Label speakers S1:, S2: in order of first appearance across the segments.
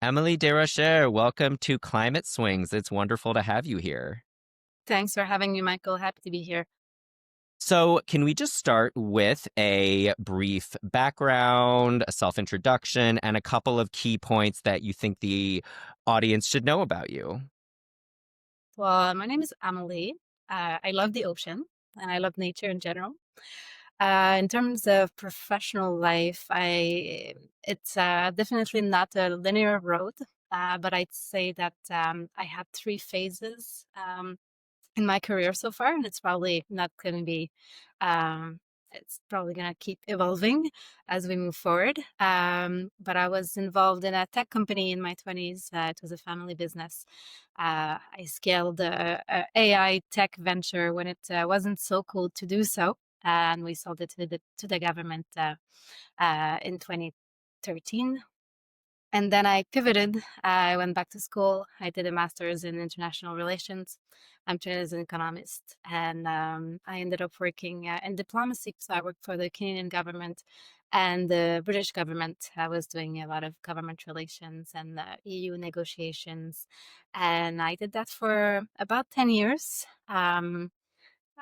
S1: Amelie Desrochers, welcome to Climate Swings. It's wonderful to have you here.
S2: Thanks for having me, Michael. Happy to be here.
S1: So, can we just start with a brief background, a self introduction, and a couple of key points that you think the audience should know about you?
S2: Well, my name is Amelie. I love the ocean and I love nature in general. In terms of professional life, I it's definitely not a linear road, but I'd say that I had three phases. In my career so far, and it's probably not going to be, um, it's probably going to keep evolving as we move forward. But I was involved in a tech company in my 20s. It was a family business. I scaled a AI tech venture when it wasn't so cool to do so. And we sold it to the government in 2013. And then I pivoted. I went back to school. I did a master's in international relations. I'm trained as an economist, and I ended up working in diplomacy. So I worked for the Canadian government and the British government. I was doing a lot of government relations and EU negotiations, and I did that for about 10 years.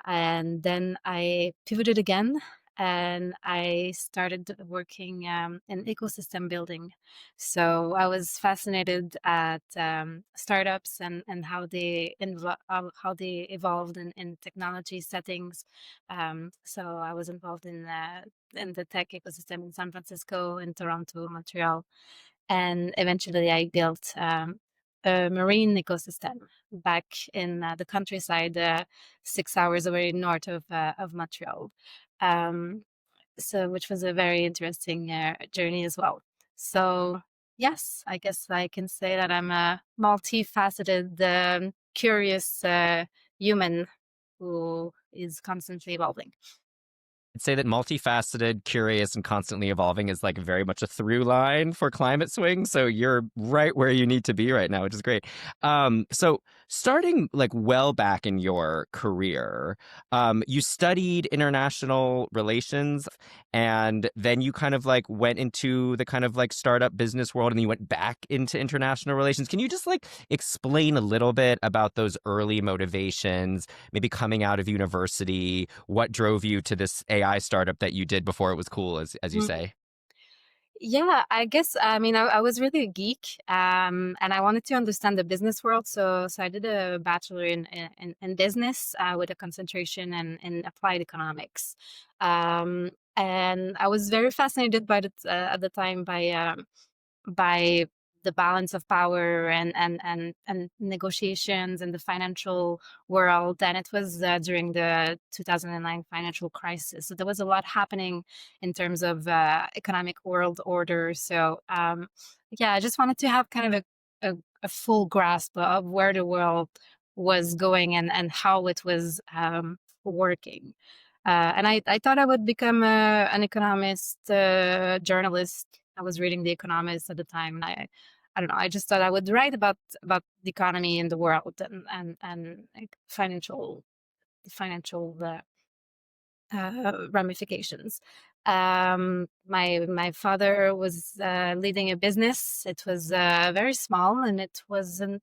S2: And then I pivoted again and I started working in ecosystem building. So I was fascinated at startups and how they evolved in technology settings. So I was involved in the tech ecosystem in San Francisco, in Toronto, Montreal, and eventually I built a marine ecosystem back in the countryside, 6 hours away north of Montreal. Um, so, which was a very interesting journey as well. So, yes, I guess I can say that I'm a multifaceted, curious human who is constantly evolving.
S1: I'd say that multifaceted, curious, and constantly evolving is like very much a through line for Climate Swing. So you're right where you need to be right now, which is great. So starting like well back in your career, you studied international relations, and then you kind of like went into the kind of like startup business world, and you went back into international relations. Can you just like explain a little bit about those early motivations? Maybe coming out of university, what drove you to this AI startup that you did before it was cool, as you say?
S2: Yeah, I guess I mean I was really a geek, and I wanted to understand the business world. So I did a bachelor in business with a concentration in applied economics, and I was very fascinated by at the time by the balance of power and negotiations in the financial world. And it was during the 2009 financial crisis. So there was a lot happening in terms of economic world order. So yeah, I just wanted to have kind of a full grasp of where the world was going and how it was working. And I thought I would become an economist, journalist. I was reading The Economist at the time. And I don't know. I just thought I would write about the economy in the world and like financial ramifications. My father was leading a business. It was very small, and it wasn't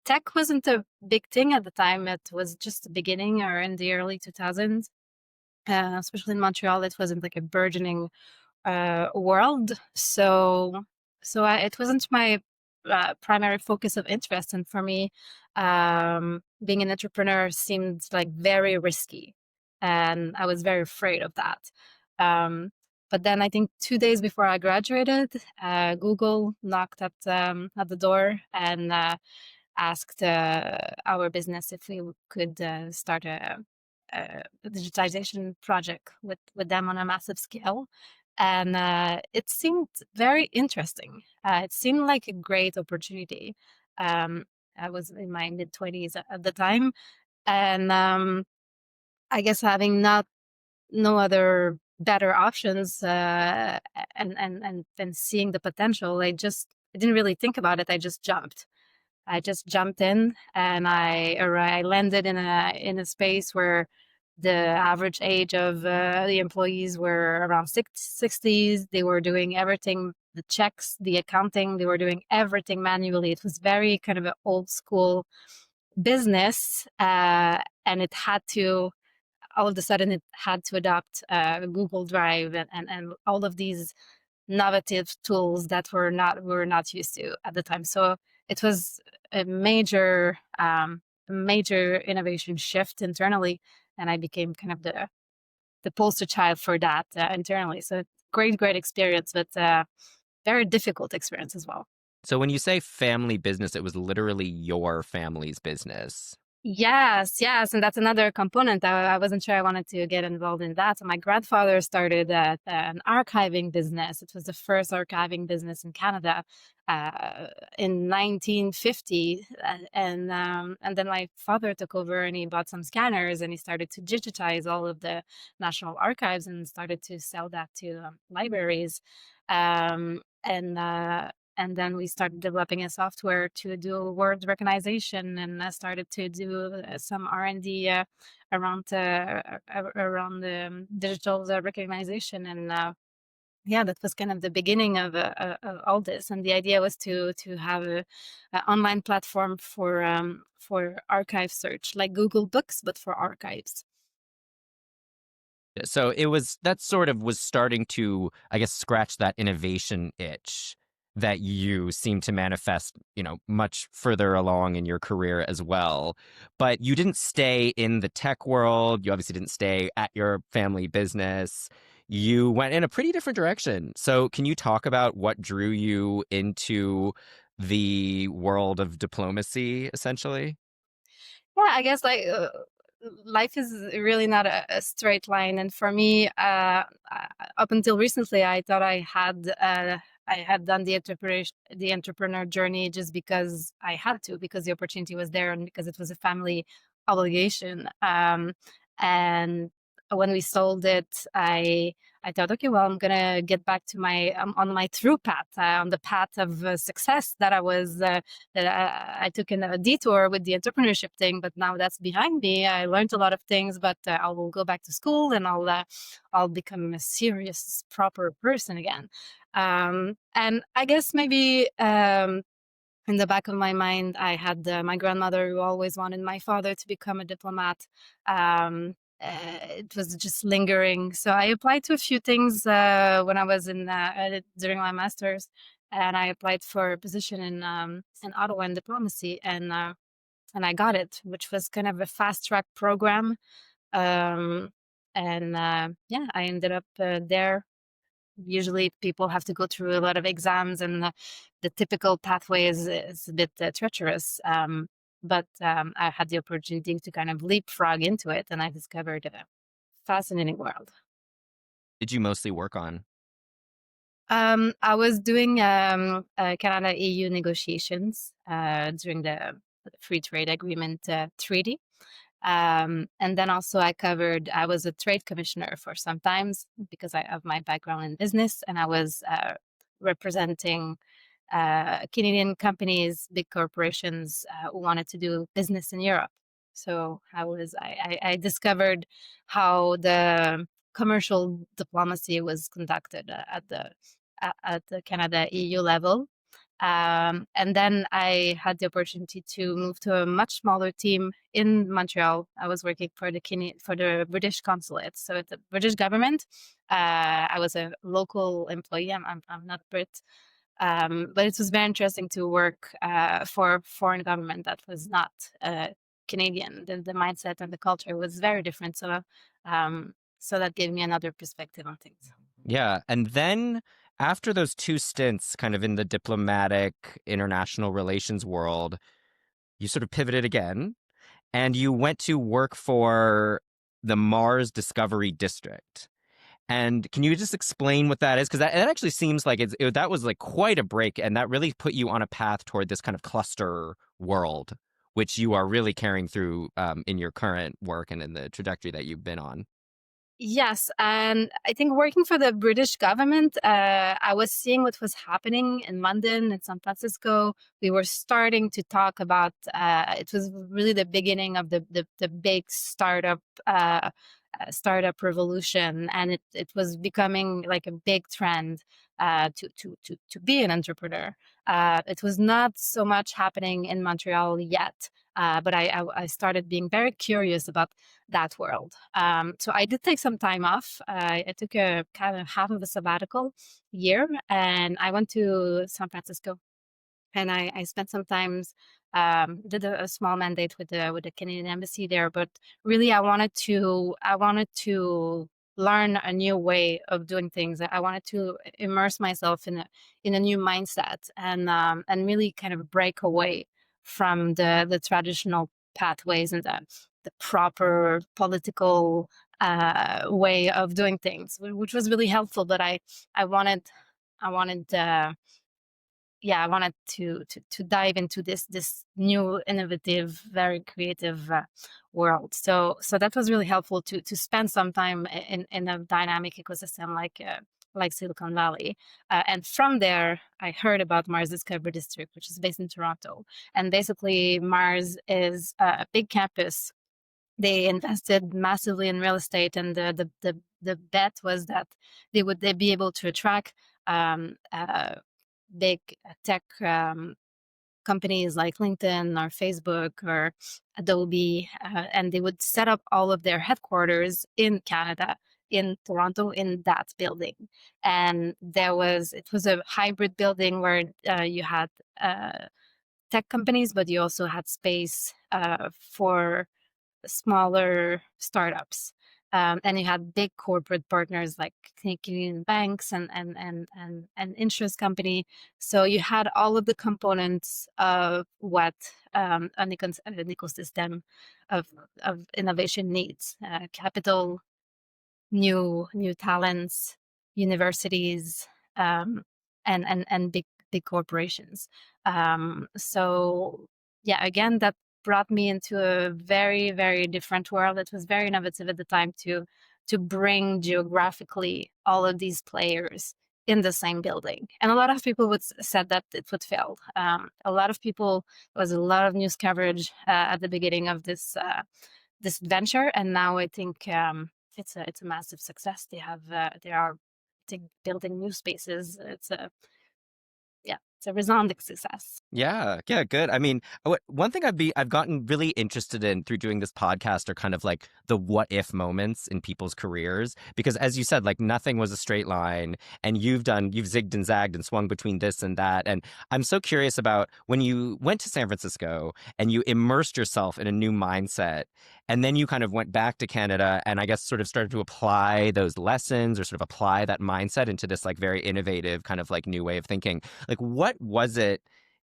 S2: tech wasn't a big thing at the time. It was just the beginning, or in the early 2000s. Especially in Montreal, it wasn't like a burgeoning world. It wasn't my primary focus of interest, and for me, being an entrepreneur seemed like very risky, and I was very afraid of that. Um, but then I think 2 days before I graduated, Google knocked at the door and asked our business if we could start a digitization project with them on a massive scale. And it seemed very interesting. It seemed like a great opportunity. Um, I was in my mid 20s at the time. And I guess having not no other better options and then seeing the potential, I didn't really think about it. I just jumped in and I landed in a space where The average age of the employees were around 60s. They were doing everything, the checks, the accounting, they were doing everything manually. It was very kind of an old school business, and it had to, all of a sudden, it had to adopt Google Drive and all of these innovative tools that we're not used to at the time. So it was a major innovation shift internally, and I became kind of the poster child for that internally. So great experience, but very difficult experience as well.
S1: So when you say family business, it was literally your family's business.
S2: Yes, and that's another component. I wasn't sure I wanted to get involved in that. So my grandfather started an archiving business. It was the first archiving business in Canada uh, in 1950, and then my father took over and he bought some scanners and he started to digitize all of the national archives and started to sell that to libraries. Um, and then we started developing a software to do word recognition, and I started to do some R&D around the digital recognition. And yeah, that was kind of the beginning of all this. And the idea was to have a online platform for archive search, like Google Books, but for archives.
S1: So it was that sort of was starting to, I guess, scratch that innovation itch that you seem to manifest, much further along in your career as well. But you didn't stay in the tech world. You obviously didn't stay at your family business. You went in a pretty different direction. So can you talk about what drew you into the world of diplomacy, essentially?
S2: Yeah, I guess like life is really not a straight line, and for me, up until recently, I thought I had done the entrepreneur journey just because I had to, because the opportunity was there, and because it was a family obligation. And when we sold it, I thought, okay, well, I'm gonna get back to my on my true path, on the path of success that I took in a detour with the entrepreneurship thing, but now that's behind me. I learned a lot of things, but I will go back to school and I'll become a serious, proper person again. And I guess maybe in the back of my mind, I had my grandmother who always wanted my father to become a diplomat. It was just lingering. So I applied to a few things when I was during my master's, and I applied for a position in Ottawa in diplomacy, and I got it, which was kind of a fast track program. Um, and yeah, I ended up there. Usually people have to go through a lot of exams, and the typical pathway is a bit treacherous. But I had the opportunity to kind of leapfrog into it, and I discovered a fascinating world.
S1: Did you mostly work on?
S2: I was doing Canada EU negotiations during the free trade agreement treaty. And then also I was a trade commissioner for some times because I have my background in business, and I was representing Canadian companies, big corporations who wanted to do business in Europe. So I discovered how the commercial diplomacy was conducted at the Canada EU level. And then I had the opportunity to move to a much smaller team in Montreal. I was working for the British consulate, so at the British government. I was a local employee. I'm not Brit, but it was very interesting to work for foreign government that was not Canadian. The mindset and the culture was very different. So that gave me another perspective on things.
S1: Yeah. And then after those two stints, kind of in the diplomatic international relations world, you sort of pivoted again and you went to work for the Mars Discovery District. And can you just explain what that is? Because that actually seems like that was like quite a break, and that really put you on a path toward this kind of cluster world, which you are really carrying through in your current work and in the trajectory that you've been on.
S2: Yes, and I think working for the British government, I was seeing what was happening in London and San Francisco. We were starting to talk about. It was really the beginning of the big startup revolution, and it was becoming like a big trend to be an entrepreneur. It was not so much happening in Montreal yet, but I started being very curious about that world. So I did take some time off. I took a kind of half of a sabbatical year, and I went to San Francisco, and I spent some times did a small mandate with the Canadian embassy there. But really, I wanted to learn a new way of doing things. I wanted to immerse myself in a new mindset, and really kind of break away from the traditional pathways and the proper political way of doing things, which was really helpful. But I wanted I wanted yeah, I wanted to dive into this new, innovative, very creative world. So that was really helpful to spend some time in a dynamic ecosystem like Silicon Valley. And from there, I heard about Mars Discovery District, which is based in Toronto. And basically, Mars is a big campus. They invested massively in real estate, and the bet was that they'd be able to attract big tech companies like LinkedIn or Facebook or Adobe, and they would set up all of their headquarters in Canada, in Toronto, in that building. And it was a hybrid building where you had tech companies, but you also had space for smaller startups. And you had big corporate partners like Canadian banks and insurance company. So you had all of the components of what an ecosystem of innovation needs: capital, new talents, universities, and big corporations. So yeah, again, that brought me into a very different world. It was very innovative at the time to bring geographically all of these players in the same building. And a lot of people said that it would fail. A lot of people, there was a lot of news coverage at the beginning of this venture, and now I think it's a massive success. They are, I think, building new spaces. It's a resounding success.
S1: Yeah, yeah, good. I mean, one thing I've gotten really interested in through doing this podcast are kind of like the what if moments in people's careers, because as you said, like nothing was a straight line, and you've zigged and zagged and swung between this and that. And I'm so curious about when you went to San Francisco and you immersed yourself in a new mindset, and then you kind of went back to Canada and I guess sort of started to apply those lessons or sort of apply that mindset into this like very innovative kind of like new way of thinking. Like, what was it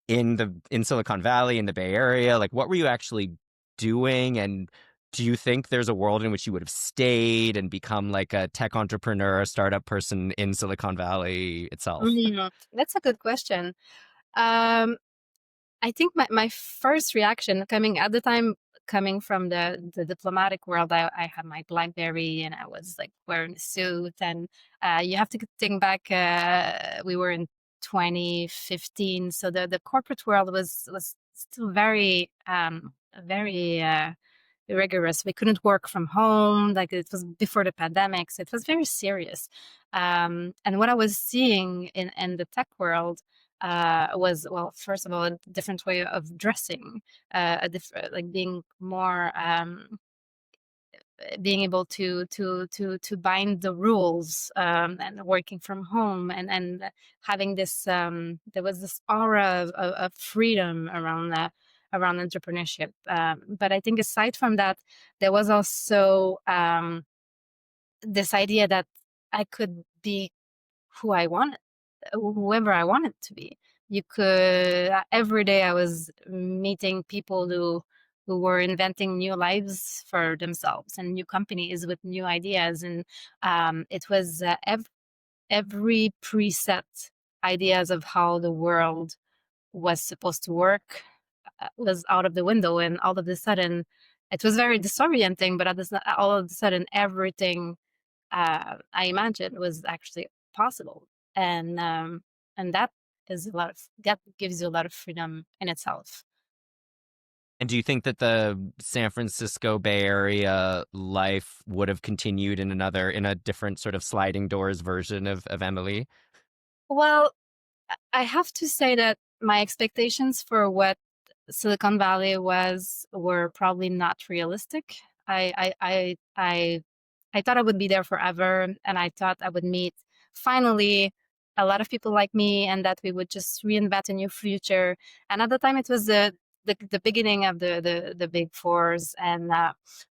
S1: in Silicon Valley, in the Bay Area? Like, what were you actually doing? And do you think there's a world in which you would have stayed and become like a tech entrepreneur, a startup person in Silicon Valley itself?
S2: That's a good question. Um, I think my first reaction coming at the time, coming from the diplomatic world, I had my BlackBerry and I was like wearing a suit. And you have to think back, we were in 2015, so the corporate world was still very rigorous. We couldn't work from home, like it was before the pandemic, so it was very serious. And what I was seeing in the tech world was, well, first of all, a different way of dressing, like being able to bind the rules, and working from home, and having this there was this aura of freedom around entrepreneurship. But I think aside from that, there was also this idea that I could be who I wanted, whoever I wanted to be. You could Every day I was meeting people who were inventing new lives for themselves and new companies with new ideas, and it was every preset ideas of how the world was supposed to work was out of the window, and all of a sudden it was very disorienting. But all of a sudden everything I imagined was actually possible. And that is a lot of that gives you a lot of freedom in itself.
S1: And do you think that the San Francisco Bay Area life would have continued in a different sort of sliding doors version of Emily?
S2: Well, I have to say that my expectations for what Silicon Valley was were probably not realistic. I thought I would be there forever, and I thought I would meet finally a lot of people like me, and that we would just reinvent a new future. And at the time, it was the beginning of the big fours, and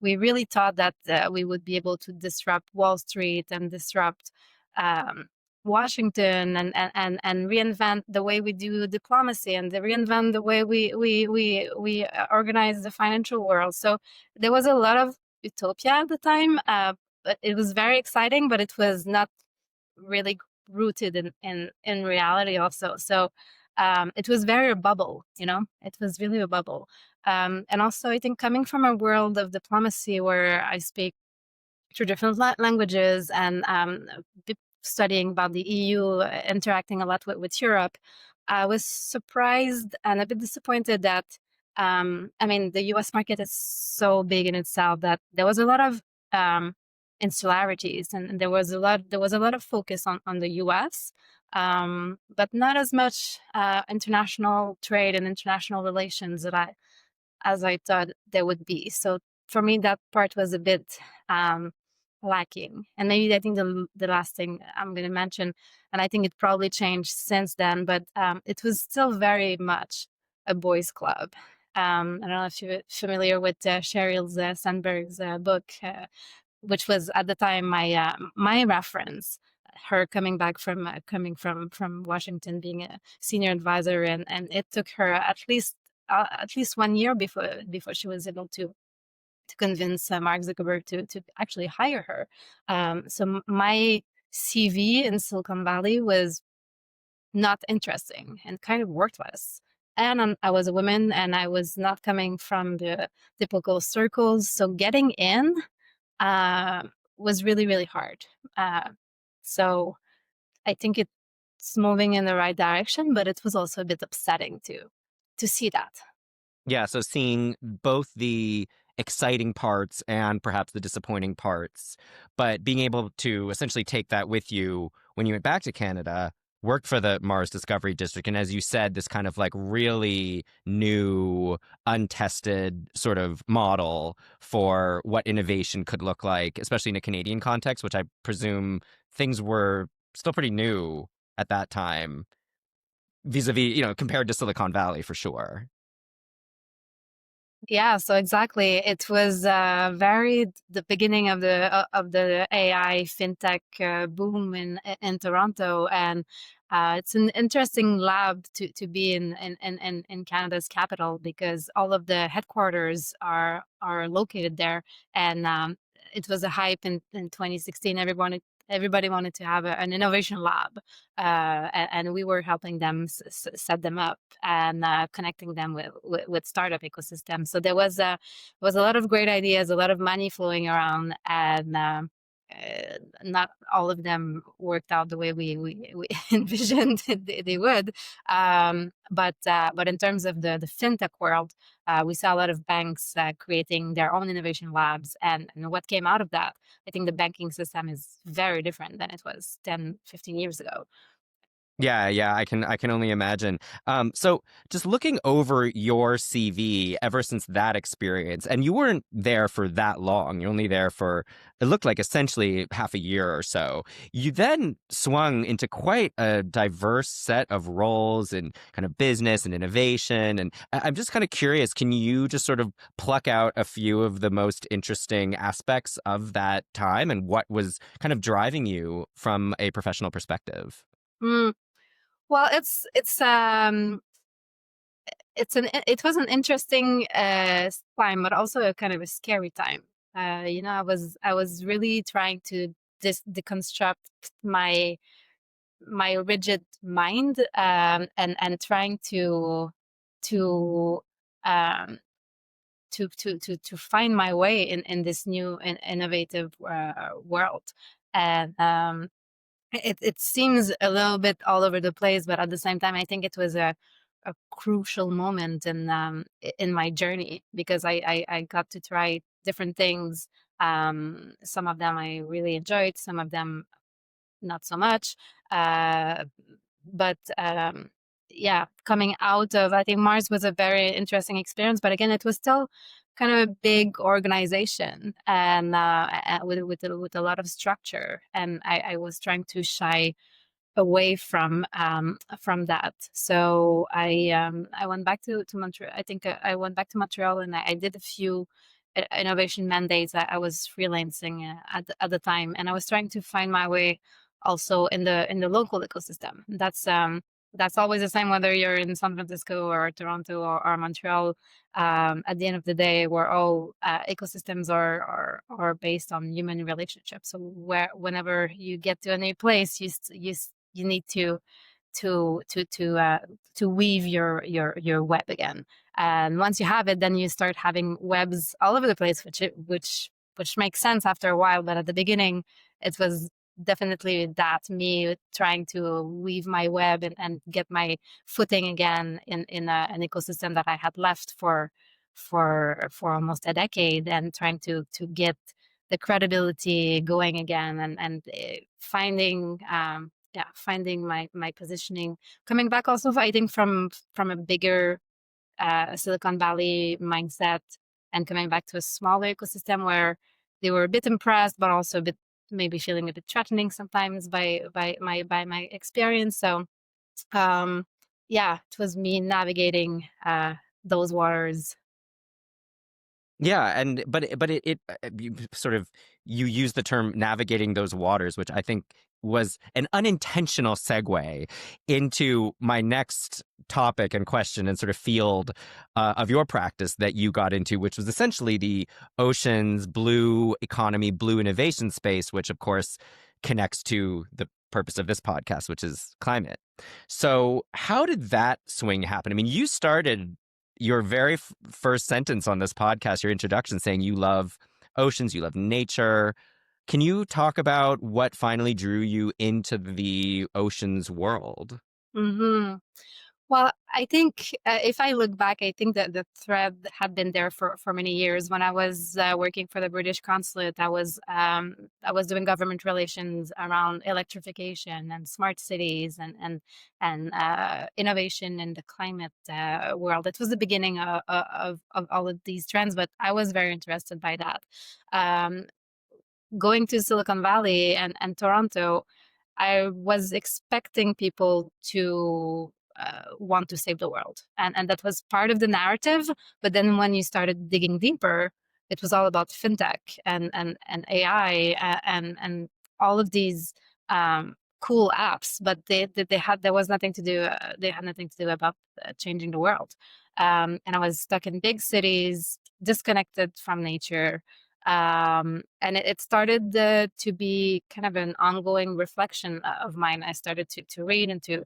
S2: we really thought that we would be able to disrupt Wall Street and disrupt um, Washington, and reinvent the way we do diplomacy, and reinvent the way we organize the financial world. So there was a lot of utopia at the time, but it was very exciting, but it was not really rooted in reality also. So it was very a bubble, you know, it was really a bubble. And also, I think coming from a world of diplomacy where I speak through different languages, and studying about the EU, interacting a lot with Europe, I was surprised and a bit disappointed that, I mean, the US market is so big in itself that there was a lot of insularities, and there was a lot of focus on the US, but not as much international trade and international relations that as I thought there would be. So for me, that part was a bit um, lacking. And maybe I think the last thing I'm going to mention, and I think it probably changed since then, but it was still very much a boys' club. I don't know if you're familiar with Sheryl Sandberg's book, which was at the time my reference. Her coming back from coming from Washington, being a senior advisor, and it took her at least 1 year before she was able to convince Mark Zuckerberg to actually hire her. So my CV in Silicon Valley was not interesting and kind of worthless. And I was a woman, and I was not coming from the typical circles. So getting in uh, was really, really hard. Uh, so I think it's moving in the right direction, but it was also a bit upsetting to see that.
S1: Yeah, so seeing both the exciting parts and perhaps the disappointing parts, but being able to essentially take that with you when you went back to Canada, worked for the Mars Discovery District, and as you said, this kind of like really new, untested sort of model for what innovation could look like, especially in a Canadian context, which I presume things were still pretty new at that time, vis-a-vis, compared to Silicon Valley for sure.
S2: Yeah, so exactly. It was very the beginning of the AI fintech boom in Toronto, and it's an interesting lab to be in Canada's capital, because all of the headquarters are located there, and it was a hype in 2016. Everybody wanted to have an innovation lab, and we were helping them set them up, and connecting them with startup ecosystem. So there was a lot of great ideas, a lot of money flowing around, and not all of them worked out the way we envisioned they would. But in terms of the fintech world, we saw a lot of banks creating their own innovation labs, and what came out of that, I think the banking system is very different than it was 10, 15 years ago.
S1: Yeah, yeah, I can only imagine. So just looking over your CV ever since that experience, and you weren't there for that long. You're only there for it looked like essentially half a year or so. You then swung into quite a diverse set of roles in kind of business and innovation. And I'm just kind of curious, can you just sort of pluck out a few of the most interesting aspects of that time and what was kind of driving you from a professional perspective?
S2: Mm. Well, it was an interesting time, but also a kind of a scary time. I was really trying to deconstruct my my rigid mind, and trying to um, to find my way in this new and innovative world. And it seems a little bit all over the place, but at the same time, I think it was a crucial moment in my journey, because I got to try different things. Some of them I really enjoyed, some of them not so much. Uh, but yeah, coming out of, I think Mars was a very interesting experience, but again, it was still kind of a big organization, and with a lot of structure, and I was trying to shy away from that. So I went back to Montreal. I think I went back to Montreal, and I did a few innovation mandates. I was freelancing at the time, and I was trying to find my way also in the local ecosystem. That's always the same whether you're in San Francisco or Toronto or Montreal. At the end of the day, we're all ecosystems are based on human relationships. So whenever you get to a new place, you need to to to uh, to weave your web again. And once you have it, then you start having webs all over the place, which makes sense after a while. But at the beginning, it was definitely that, me trying to weave my web and get my footing again in an ecosystem that I had left for almost a decade, and trying to get the credibility going again, and finding finding my positioning, coming back also fighting from a bigger Silicon Valley mindset, and coming back to a smaller ecosystem where they were a bit impressed, but also a bit maybe feeling a bit threatening sometimes by my experience. So yeah, it was me navigating those waters.
S1: Yeah, and but you sort of you use the term navigating those waters, which I think was an unintentional segue into my next topic and question and sort of field of your practice that you got into, which was essentially the oceans, blue economy, blue innovation space, which of course connects to the purpose of this podcast, which is climate. So, how did that swing happen? I mean, you started your very first sentence on this podcast, your introduction, saying you love oceans, you love nature. Can you talk about what finally drew you into the oceans world?
S2: Hmm. Well, I think if I look back, I think that the thread had been there for many years. When I was working for the British consulate, I was doing government relations around electrification and smart cities and innovation in the climate world. It was the beginning of all of these trends, but I was very interested by that. Um, Going to Silicon Valley and Toronto, I was expecting people to want to save the world, and that was part of the narrative. But then when you started digging deeper, it was all about fintech and AI and all of these cool apps. But they had there was nothing to do. They had nothing to do about changing the world. And I was stuck in big cities, disconnected from nature, and it started to be kind of an ongoing reflection of mine. I started to read and to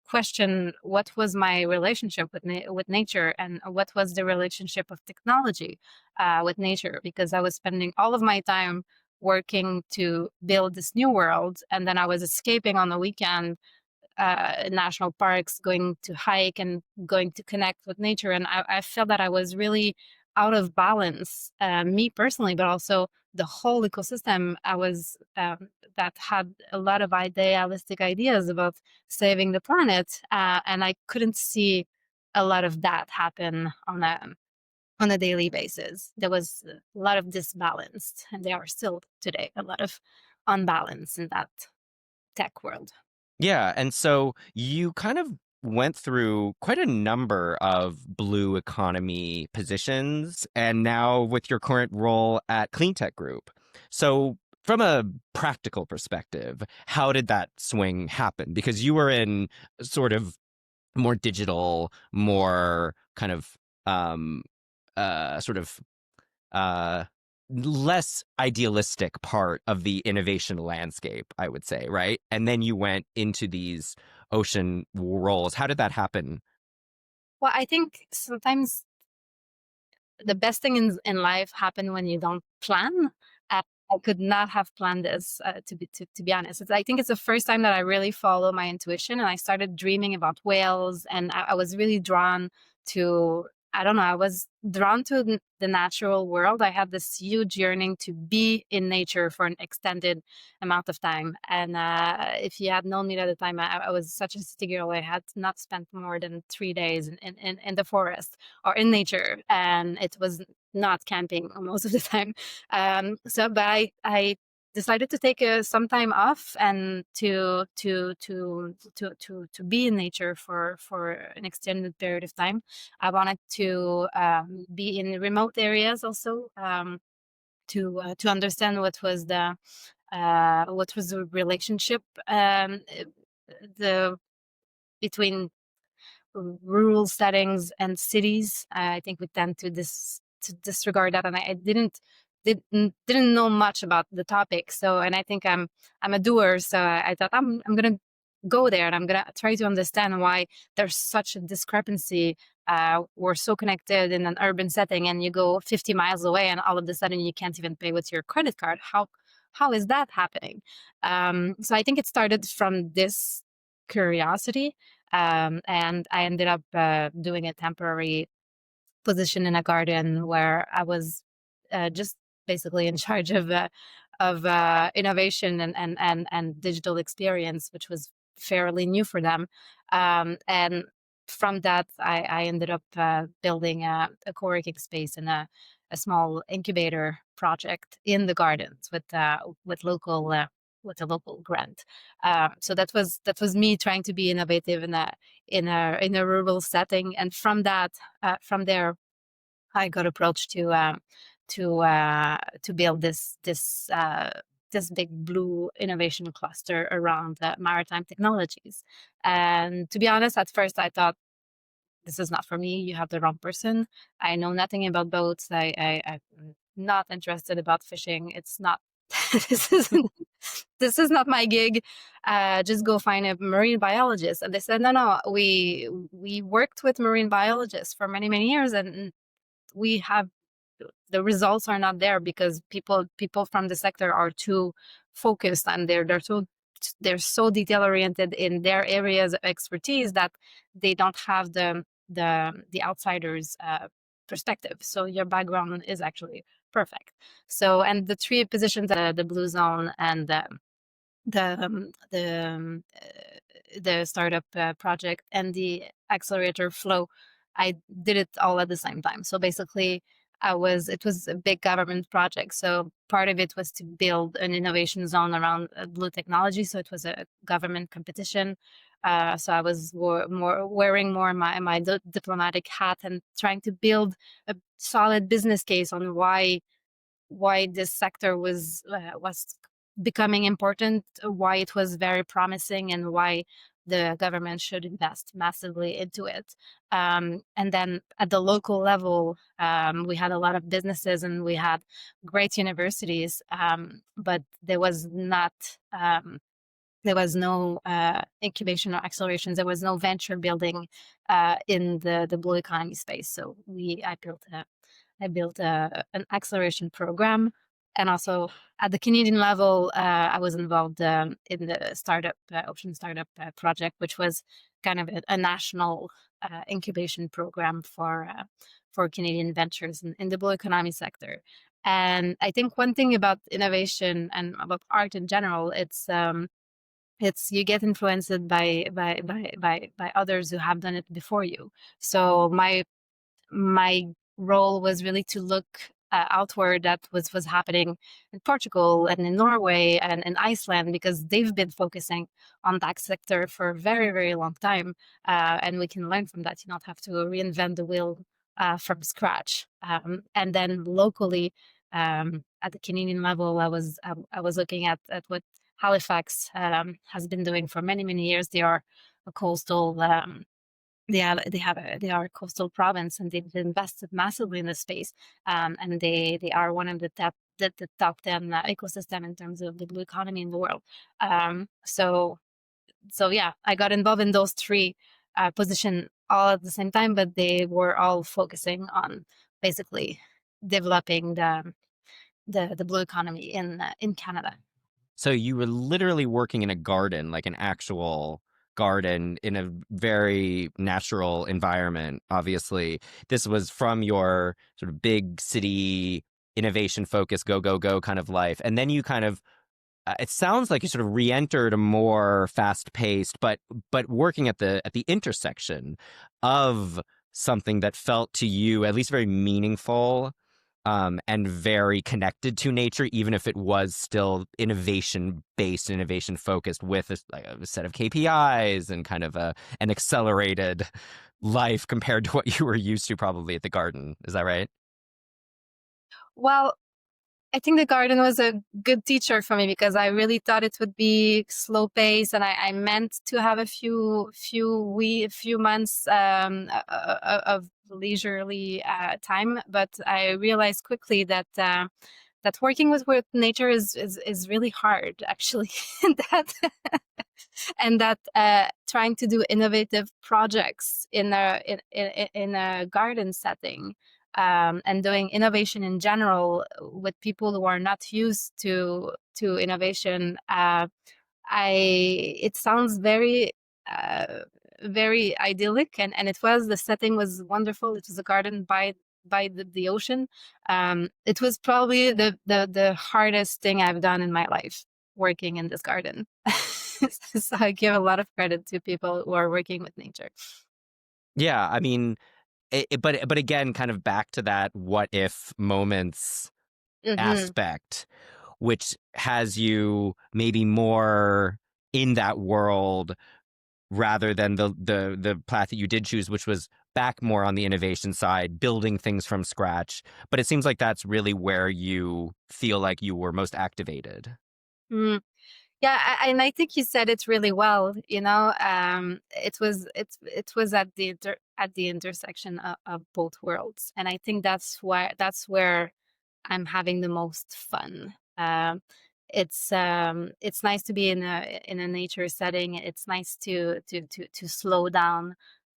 S2: question what was my relationship with nature, and what was the relationship of technology with nature, because I was spending all of my time working to build this new world, and then I was escaping on the weekend, national parks, going to hike and going to connect with nature. And I felt that I was really out of balance, me personally, but also the whole ecosystem. I was that had a lot of idealistic ideas about saving the planet, and I couldn't see a lot of that happen on a daily basis. There was a lot of disbalance, and there are still today a lot of unbalance in that tech world.
S1: Yeah, and so you kind of went through quite a number of blue economy positions, and now with your current role at Cleantech Group. So, from a practical perspective, how did that swing happen? Because you were in sort of more digital, more kind of um, sort of uh, less idealistic part of the innovation landscape, I would say, right? And then you went into these ocean roles. How did that happen?
S2: Well, I think sometimes the best thing in life happen when you don't plan. I could not have planned this, to be honest. I think it's the first time that I really follow my intuition, and I started dreaming about whales, and I was really drawn to, I don't know, I was drawn to the natural world. I had this huge yearning to be in nature for an extended amount of time. And if you had known me at the time, I was such a city girl. I had not spent more than 3 days in the forest or in nature, and it was not camping most of the time. But I decided to take some time off and to be in nature for an extended period of time. I wanted to be in remote areas also, to understand what was the relationship, the between rural settings and cities. I think we tend to disregard that, and I didn't know much about the topic. So, and I think I'm a doer, so I thought I'm gonna go there and I'm gonna try to understand why there's such a discrepancy. We're so connected in an urban setting, and you go 50 miles away, and all of a sudden you can't even pay with your credit card. How is that happening? So I think it started from this curiosity, and I ended up doing a temporary position in a garden where I was just basically in charge of innovation and digital experience, which was fairly new for them. And from that, I ended up building a co-working space and a small incubator project in the gardens with local with a local grant. So that was me trying to be innovative in a rural setting, and from there I got approached to build this big blue innovation cluster around maritime technologies. And to be honest, at first I thought, this is not for me. You have the wrong person. I know nothing about boats. I'm not interested about fishing. It's not. this isn't. This is not my gig. Just go find a marine biologist. And they said, no, no. We worked with marine biologists for many years, and we have the results are not there because people from the sector are too focused, and they're so detail oriented in their areas of expertise that they don't have the outsiders perspective. So your background is actually perfect. So, and the three positions, the blue zone and the the startup project and the accelerator flow, I did it all at the same time. So basically, it was a big government project. So part of it was to build an innovation zone around blue technology. So it was a government competition. So I was wearing more my diplomatic hat and trying to build a solid business case on why this sector was becoming important, why it was very promising, and why the government should invest massively into it. And then at the local level, we had a lot of businesses and we had great universities, but there was not. There was no incubation or accelerations. There was no venture building in the blue economy space. So I built an acceleration program, and also at the Canadian level, I was involved in the Ocean Startup project, which was kind of a national incubation program for Canadian ventures in the blue economy sector. And I think one thing about innovation and about art in general, it's you get influenced by others who have done it before you. So my role was really to look outward at what was happening in Portugal and in Norway and in Iceland, because they've been focusing on that sector for a very long time, and we can learn from that. You don't have to reinvent the wheel from scratch. And then locally, at the Canadian level, I was looking at what Halifax has been doing for many years. They are a coastal they are a coastal province, and they've invested massively in the space, and they are one of the top 10 ecosystem in terms of the blue economy in the world. So yeah, I got involved in those three positions all at the same time, but they were all focusing on basically developing the blue economy in Canada.
S1: So you were literally working in a garden, like an actual garden in a very natural environment, obviously. This was from your sort of big city innovation focus, go, go, go kind of life. And then you kind of it sounds like you sort of re-entered a more fast-paced, but working at the intersection of something that felt to you at least very meaningful, and very connected to nature, even if it was still innovation based, innovation focused, with like a set of KPIs and kind of an accelerated life compared to what you were used to probably at the garden. Is that right?
S2: Well, I think the garden was a good teacher for me because I really thought it would be slow pace, and I meant to have a few months of leisurely time. But I realized quickly that that working with nature is really hard, actually. that and that trying to do innovative projects in a garden setting, and doing innovation in general with people who are not used to innovation. I It sounds uh, very idyllic, and it was, the setting was wonderful. It was a garden by the ocean. It was probably the hardest thing I've done in my life, working in this garden. So I give a lot of credit to people who are working with nature.
S1: Yeah, I mean, but again, kind of back to that what if moments
S2: Hmm.
S1: aspect, which has you maybe more in that world rather than the path that you did choose, which was back more on the innovation side, building things from scratch. But it seems like that's really where you feel like you were most activated.
S2: Mm. Yeah, and I think you said it really well. It was at at the intersection of both worlds, and I think that's where I'm having the most fun. It's nice to be in a nature setting. It's nice to slow down,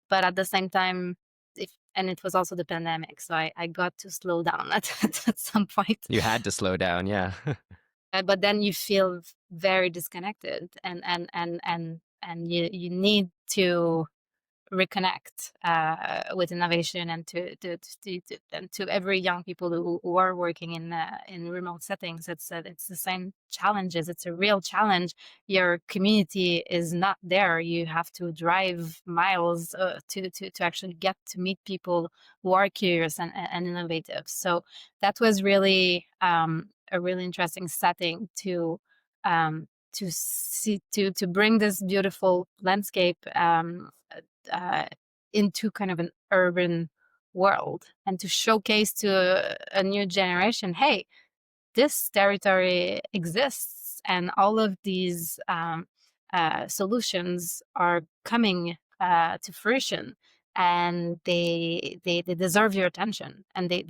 S2: but at the same time, if and it was also the pandemic, so I got to slow down at some point.
S1: You had to slow down, yeah.
S2: But then you feel very disconnected, and you need to reconnect with innovation, and and to every young people who are working in remote settings. It's the same challenges. It's a real challenge. Your community is not there. You have to drive miles to actually get to meet people who are curious and innovative. So that was really a really interesting setting to see, to bring this beautiful landscape uh, into kind of an urban world, and to showcase to a new generation, hey, this territory exists, and all of these solutions are coming to fruition, and they deserve your attention, and they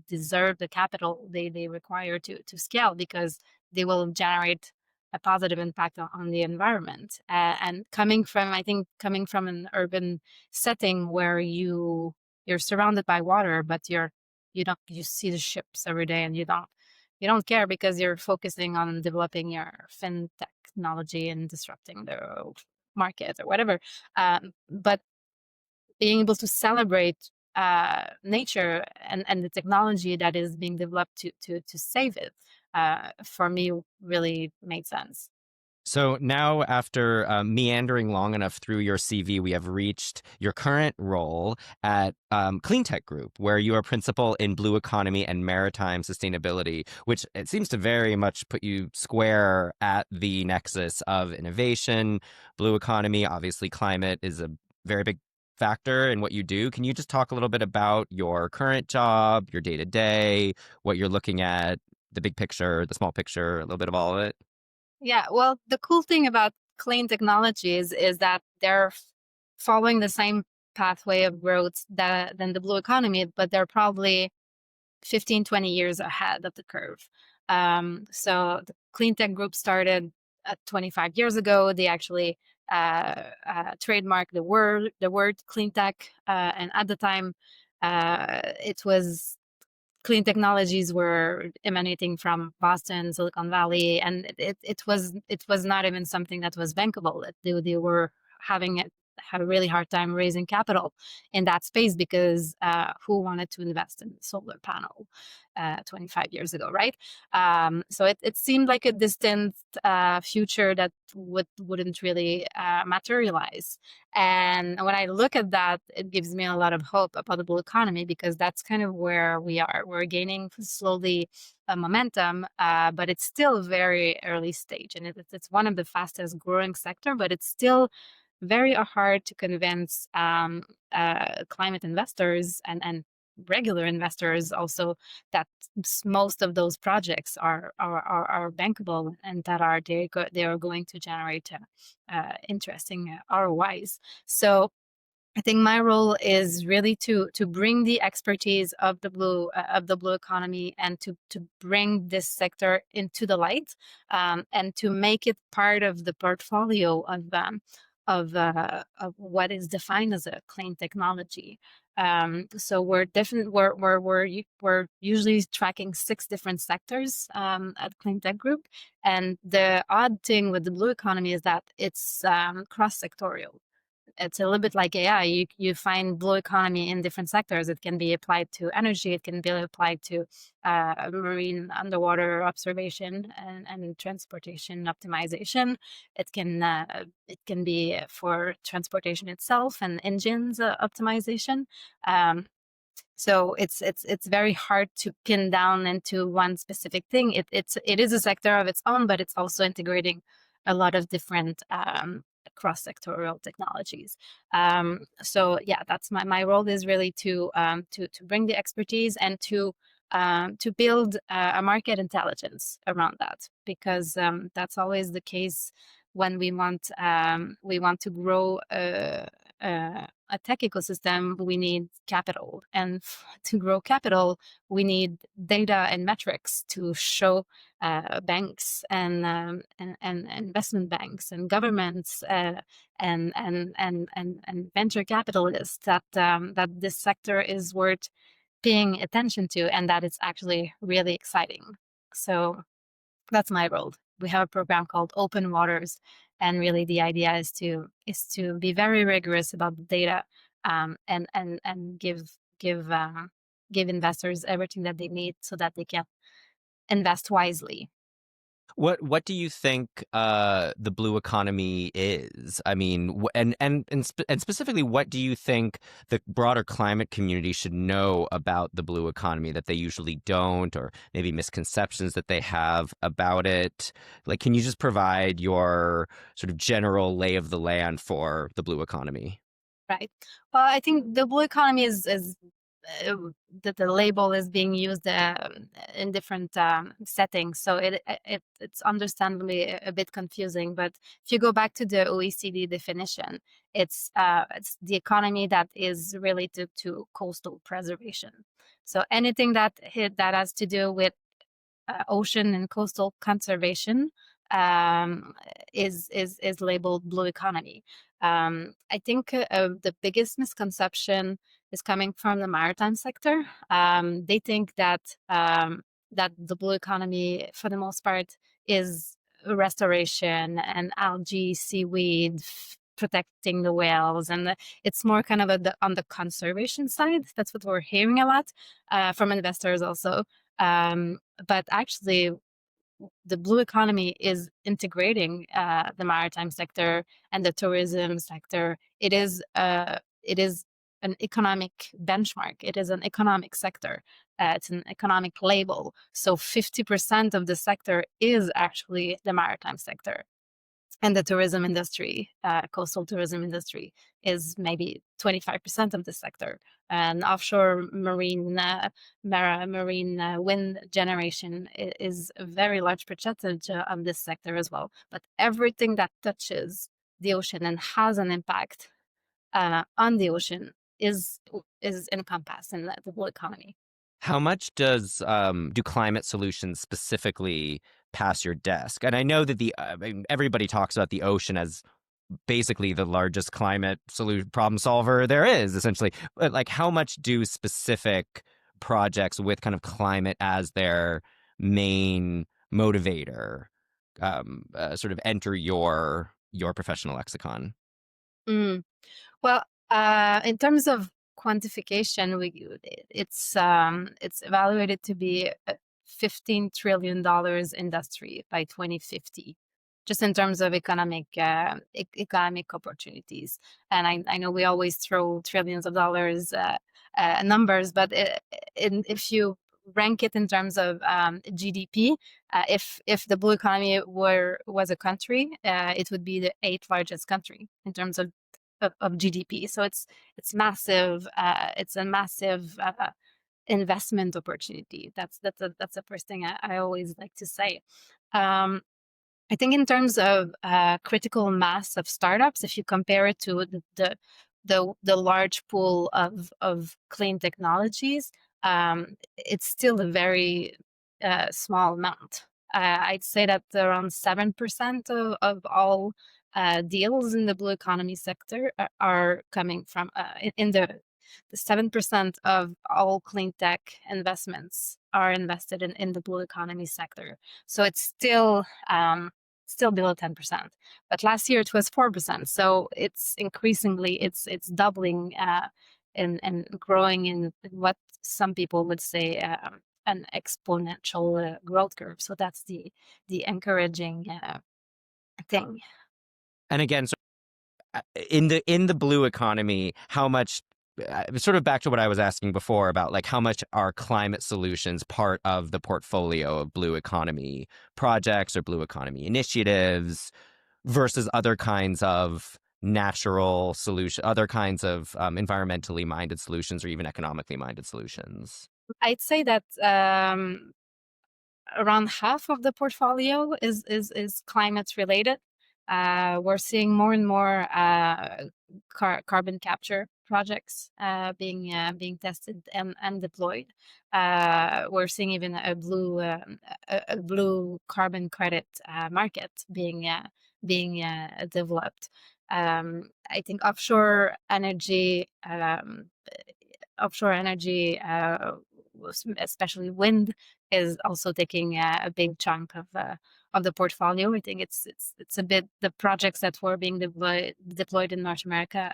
S2: deserve the capital they require to scale, because they will generate a positive impact on the environment. And I think coming from an urban setting where you're surrounded by water, but you see the ships every day, and you don't care because you're focusing on developing your fin technology and disrupting the market or whatever. But being able to celebrate nature and the technology that is being developed to save it, for me, really made sense.
S1: So now, after meandering long enough through your CV, we have reached your current role at Cleantech Group, where you are principal in blue economy and maritime sustainability, which it seems to very much put you square at the nexus of innovation, blue economy. Obviously, climate is a very big factor in what you do. Can you just talk a little bit about your current job, your day to day, what you're looking at, the big picture, the small picture, a little bit of all of it?
S2: Yeah, well, the cool thing about clean technologies is that they're following the same pathway of growth than the blue economy, but they're probably 15, 20 years ahead of the curve. So the Cleantech Group started 25 years ago. They actually trademarked the word clean tech, and at the time, it was clean technologies were emanating from Boston, Silicon Valley, and it was not even something that was bankable. They were having it had a really hard time raising capital in that space because who wanted to invest in solar panel 25 years ago, right? So it seemed like a distant future that wouldn't really materialize. And when I look at that, it gives me a lot of hope about the blue economy because that's kind of where we are. We're gaining slowly momentum, but it's still very early stage, and it's one of the fastest growing sector, but it's still very hard to convince climate investors and regular investors also that most of those projects are bankable and that they are going to generate interesting ROIs. So I think my role is really to bring the expertise of the blue economy and to bring this sector into the light, and to make it part of the portfolio of what is defined as a clean technology. So we're usually tracking 6 different sectors at Cleantech Group, and the odd thing with the blue economy is that it's cross-sectorial. It's a little bit like AI. You find blue economy in different sectors. It can be applied to energy. It can be applied to marine underwater observation and transportation optimization. It can be for transportation itself and engines optimization. Um, so it's very hard to pin down into one specific thing. It is a sector of its own, but it's also integrating a lot of different cross-sectorial technologies. So yeah, that's my role is really to bring the expertise and to build a market intelligence around that, because that's always the case when we want to grow a tech ecosystem. We need capital, and to grow capital, we need data and metrics to show banks and investment banks and governments and venture capitalists that this sector is worth paying attention to and that it's actually really exciting. So that's my role. We have a program called Open Waters, and really the idea is to be very rigorous about the data, and give investors everything that they need so that they can invest wisely.
S1: What do you think the blue economy is? I mean, and specifically, what do you think the broader climate community should know about the blue economy that they usually don't, or maybe misconceptions that they have about it? Like, can you just provide your sort of general lay of the land for the blue economy?
S2: Right. Well, I think the blue economy is uh, that the label is being used in different settings, so it's understandably a bit confusing. But if you go back to the OECD definition, it's the economy that is related to coastal preservation. So anything that has to do with ocean and coastal conservation um, is labeled blue economy. I think the biggest misconception is coming from the maritime sector. They think that the blue economy, for the most part, is restoration and algae, seaweed, protecting the whales, and it's more kind of on the conservation side. That's what we're hearing a lot from investors also. But actually, the blue economy is integrating the maritime sector and the tourism sector. It is an economic benchmark. It is an economic sector. It's an economic label. So 50% of the sector is actually the maritime sector. And the tourism industry, coastal tourism industry, is maybe 25% of the sector. And offshore marine wind generation is a very large percentage of this sector as well. But everything that touches the ocean and has an impact on the ocean is encompassed in the blue economy.
S1: How much do climate solutions specifically pass your desk? And I know that I mean, everybody talks about the ocean as basically the largest climate solution problem solver there is, essentially. But like, how much do specific projects with kind of climate as their main motivator sort of enter your professional lexicon?
S2: Mm. Well, in terms of quantification, it's evaluated to be a $15 trillion industry by 2050, just in terms of economic opportunities. And I know we always throw trillions of dollars numbers, but if you rank it in terms of GDP, if the blue economy was a country, it would be the eighth largest country in terms of GDP. So it's massive. It's a massive investment opportunity. That's the first thing I always like to say. Um, I think in terms of critical mass of startups, if you compare it to the large pool of clean technologies, it's still a very small amount. I'd say that around 7% of all deals in the blue economy sector are coming from in the 7% of all clean tech investments are invested in the blue economy sector. So it's still below 10%. But last year it was 4%. So it's increasingly it's doubling and growing in what some people would say an exponential growth curve. So that's the encouraging thing.
S1: And again, so in the blue economy, how much sort of back to what I was asking before about like how much are climate solutions part of the portfolio of blue economy projects or blue economy initiatives versus other kinds of natural solution, other kinds of environmentally minded solutions or even economically minded solutions.
S2: I'd say that around half of the portfolio is climate related. We're seeing more and more carbon capture projects being tested and deployed. We're seeing even a blue carbon credit market being developed. I think offshore energy, especially wind, is also taking a big chunk of the portfolio. I think it's a bit the projects that were being deployed in North America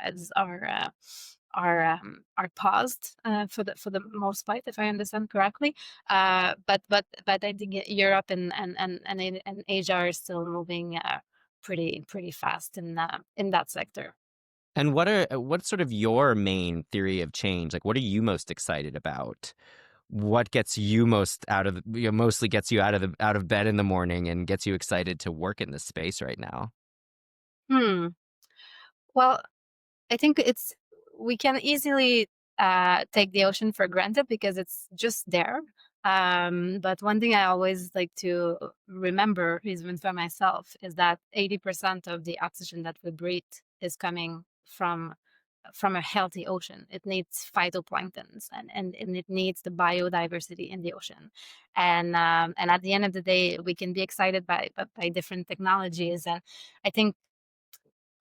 S2: are paused for the most part, if I understand correctly. But I think Europe and Asia are still moving pretty fast in that sector.
S1: And what's sort of your main theory of change? Like, what are you most excited about? What gets you most out of mostly gets you out of bed in the morning and gets you excited to work in this space right now?
S2: Hmm. Well, I think we can easily take the ocean for granted because it's just there. But one thing I always like to remember, even for myself, is that 80% of the oxygen that we breathe is coming from a healthy ocean. It needs phytoplanktons and it needs the biodiversity in the ocean. And at the end of the day, we can be excited by different technologies. And I think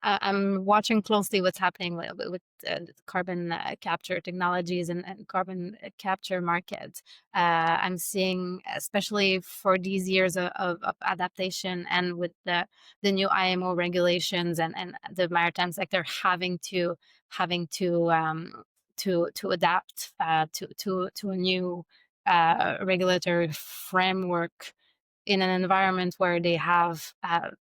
S2: I'm watching closely what's happening with carbon capture technologies and carbon capture markets. I'm seeing, especially for these years of adaptation and with the new IMO regulations and the maritime sector having to adapt to a new regulatory framework in an environment where they have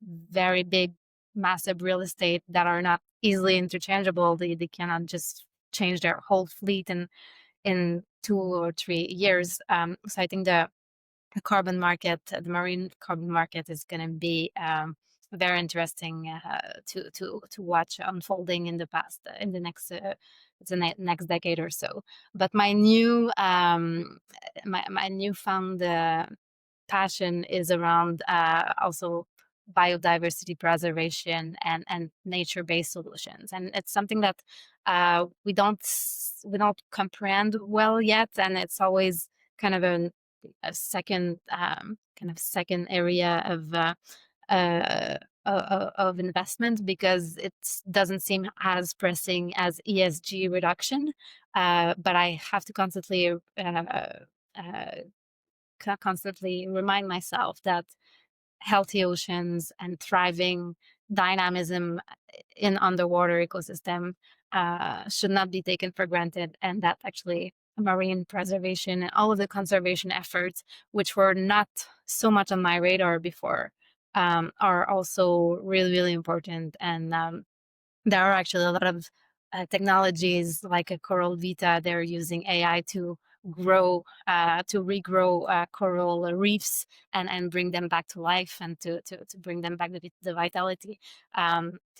S2: very big, massive real estate that are not easily interchangeable. They cannot just change their whole fleet in 2 or 3 years. So I think the carbon market, the marine carbon market, is going to be very interesting to watch unfolding in the next decade or so. But my newfound passion is around also biodiversity preservation and nature-based solutions, and it's something that we don't comprehend well yet, and it's always kind of a second area of investment because it doesn't seem as pressing as ESG reduction. But I have to uh, constantly remind myself that healthy oceans and thriving dynamism in underwater ecosystem should not be taken for granted, and that actually marine preservation and all of the conservation efforts, which were not so much on my radar before, are also really, really important. And there are actually a lot of technologies like a Coral Vita. They're using AI to regrow coral reefs and bring them back to life and to bring them back the vitality.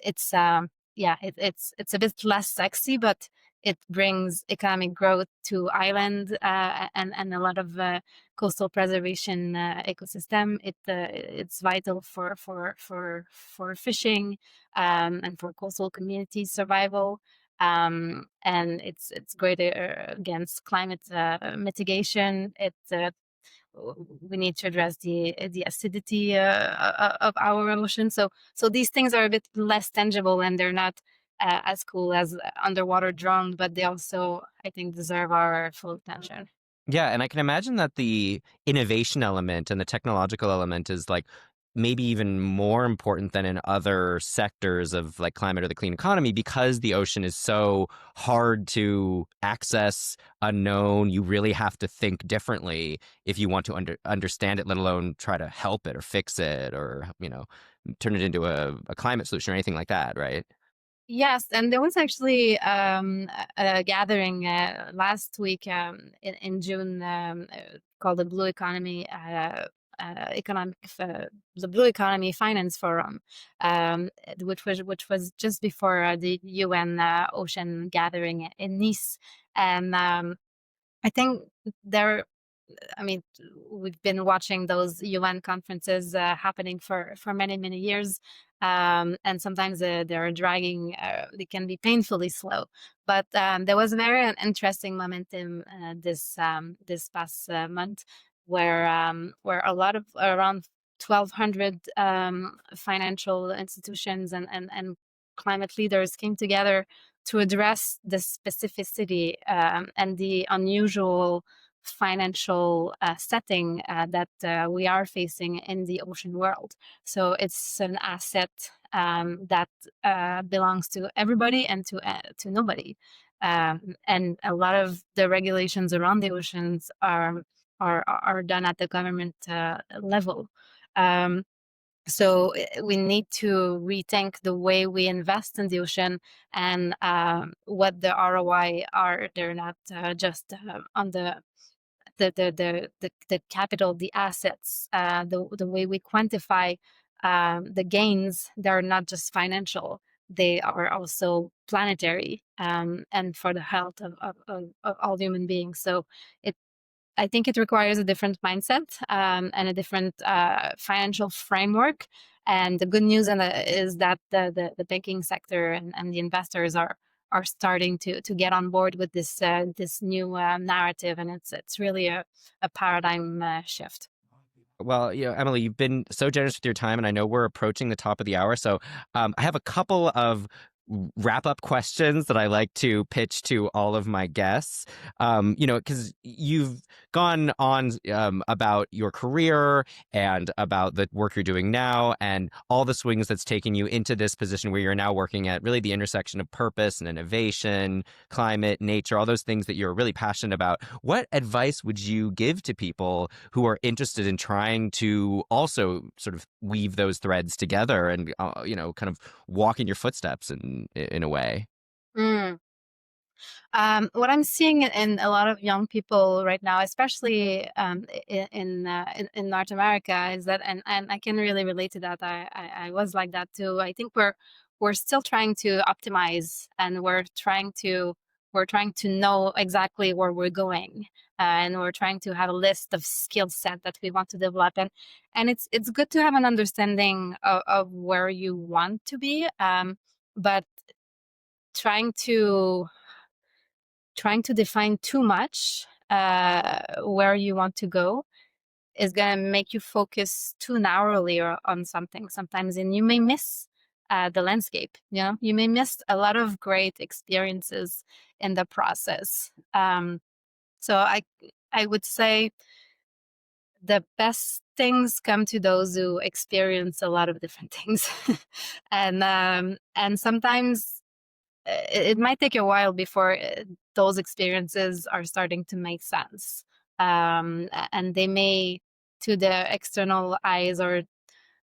S2: It's yeah, it's a bit less sexy, but it brings economic growth to island and a lot of coastal preservation ecosystem. It's vital for fishing and for coastal community survival. And it's great against climate mitigation. We need to address the acidity of our ocean. So these things are a bit less tangible, and they're not as cool as underwater drone, but they also, I think, deserve our full attention.
S1: Yeah, and I can imagine that the innovation element and the technological element is like maybe even more important than in other sectors of like climate or the clean economy because the ocean is so hard to access, unknown. You really have to think differently if you want to understand it, let alone try to help it or fix it or, turn it into a climate solution or anything like that, right?
S2: Yes, and there was actually a gathering last week in June called the Blue Economy Economic the Blue Economy Finance Forum, which was just before the UN Ocean Gathering in Nice, and I think there I mean, we've been watching those UN conferences happening for many, many years. And sometimes they're dragging, they can be painfully slow. But there was a very interesting momentum this past month where a lot of around 1,200 financial institutions and climate leaders came together to address the specificity and the unusual financial setting that we are facing in the ocean world. So it's an asset that belongs to everybody and to nobody. And a lot of the regulations around the oceans are done at the government level. Um, so we need to rethink the way we invest in the ocean and what the ROI are. They're not just on the capital, the assets, the way we quantify the gains. They're not just financial; they are also planetary and for the health of all human beings. So it I think it requires a different mindset and a different financial framework. And the good news is that the banking sector and the investors are starting to get on board with this new narrative, and it's really a paradigm shift.
S1: Well, Emily, you've been so generous with your time, and I know we're approaching the top of the hour. So I have a couple of wrap up questions that I like to pitch to all of my guests. Because you've gone on about your career and about the work you're doing now and all the swings that's taken you into this position where you're now working at really the intersection of purpose and innovation, climate, nature, all those things that you're really passionate about. What advice would you give to people who are interested in trying to also sort of weave those threads together and, kind of walk in your footsteps in a way?
S2: Mm. What I'm seeing in a lot of young people right now, especially in North America, is that, and I can really relate to that. I was like that too. I think we're still trying to optimize, and we're trying to know exactly where we're going, and we're trying to have a list of skill set that we want to develop, and it's good to have an understanding of where you want to be, but trying to trying to define too much where you want to go is going to make you focus too narrowly on something sometimes, and you may miss the landscape. You may miss a lot of great experiences in the process. So I would say the best things come to those who experience a lot of different things, and sometimes it might take a while before those experiences are starting to make sense, and they may, to the external eyes, or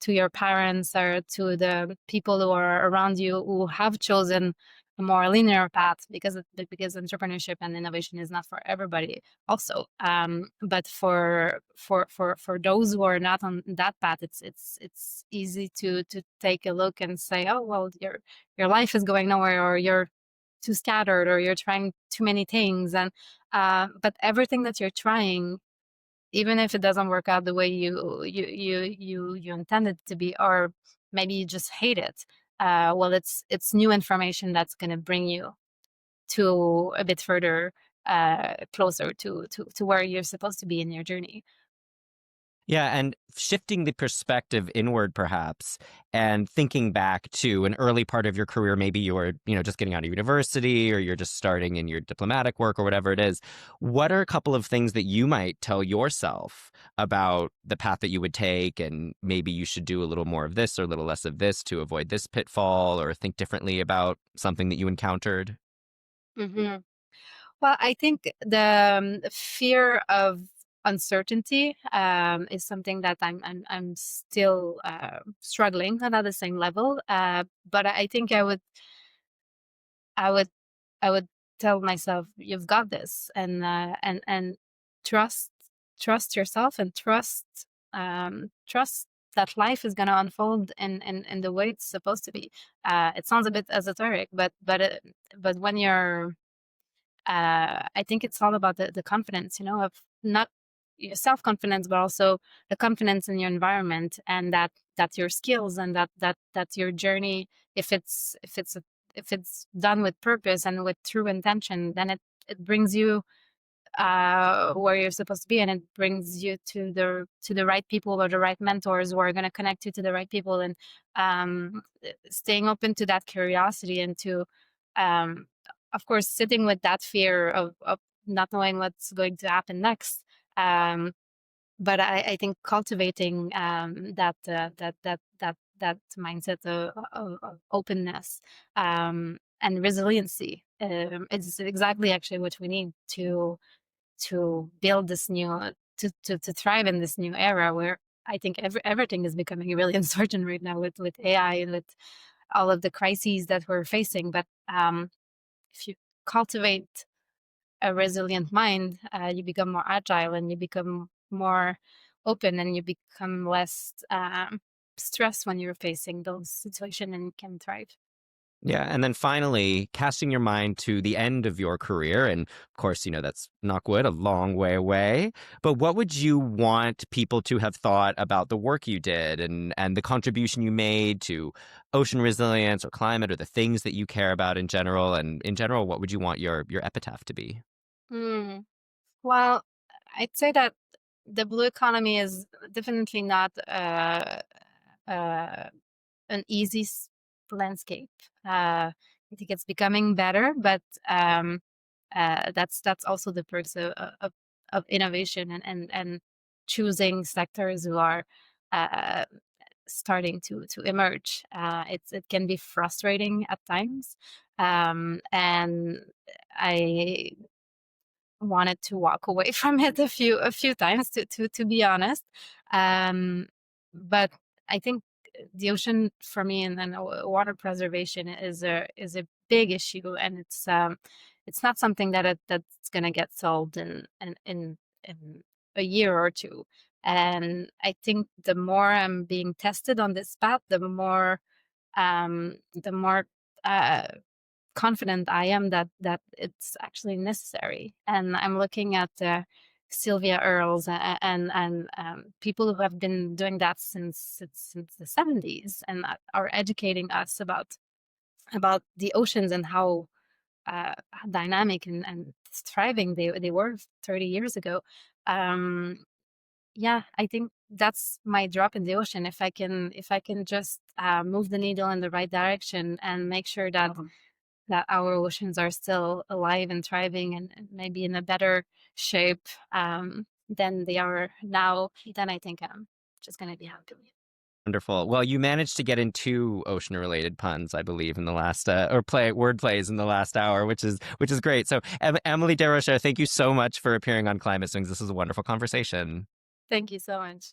S2: to your parents, or to the people who are around you who have chosen a more linear path, because entrepreneurship and innovation is not for everybody also, but for those who are not on that path, it's easy to take a look and say, oh well, your life is going nowhere, or you're too scattered, or you're trying too many things. And but everything that you're trying, even if it doesn't work out the way you intended it to be, or maybe you just hate it, well, it's new information that's going to bring you to a bit further, closer to where you're supposed to be in your journey.
S1: Yeah, and shifting the perspective inward, perhaps, and thinking back to an early part of your career, maybe you were, just getting out of university, or you're just starting in your diplomatic work or whatever it is. What are a couple of things that you might tell yourself about the path that you would take, and maybe you should do a little more of this or a little less of this to avoid this pitfall, or think differently about something that you encountered?
S2: Hmm. Well, I think the fear of uncertainty is something that I'm still struggling, not at the same level. But I think I would I would tell myself, you've got this, and trust trust yourself, and trust that life is going to unfold in the way it's supposed to be. It sounds a bit esoteric, but when you're I think it's all about the confidence, of not your self-confidence, but also the confidence in your environment, and that your skills, and that your journey, if it's done with purpose and with true intention, then it brings you where you're supposed to be, and it brings you to the right people, or the right mentors, who are going to connect you to the right people. And staying open to that curiosity, and to um, of course, sitting with that fear of not knowing what's going to happen next. But I think cultivating that mindset of openness, and resiliency, is exactly actually what we need to build this new, to thrive in this new era, where I think everything is becoming really uncertain right now, with AI, and with all of the crises that we're facing. But if you cultivate a resilient mind, you become more agile, and you become more open, and you become less stressed when you're facing those situations, and you can thrive.
S1: Yeah. And then finally, casting your mind to the end of your career. And of course, that's knock wood, a long way away. But what would you want people to have thought about the work you did, and the contribution you made to ocean resilience or climate, or the things that you care about in general? And in general, what would you want your epitaph to be?
S2: Hmm. Well, I'd say that the blue economy is definitely not uh, an easy landscape. I think it's becoming better, but that's also the perks of innovation, and choosing sectors who are uh, starting to emerge. It can be frustrating at times, and I wanted to walk away from it a few times, to be honest. Um, but I think the ocean for me, and water preservation is a big issue, and it's not something that's going to get solved in a year or two. And I think the more I'm being tested on this path, the more uh, confident I am that it's actually necessary. And I'm looking at Sylvia Earles, and people who have been doing that since the 70s, and are educating us about the oceans, and how dynamic and thriving they were 30 years ago. Um, Yeah, I think that's my drop in the ocean. If I can just move the needle in the right direction and make sure that our oceans are still alive and thriving and maybe in a better shape than they are now, then I think I'm just gonna be happy.
S1: Wonderful. Well, you managed to get in two ocean-related puns, I believe, in the last or play word plays in the last hour, which is great. So, Emily Desrochers, thank you so much for appearing on Climate Swings. This was a wonderful conversation.
S2: Thank you so much.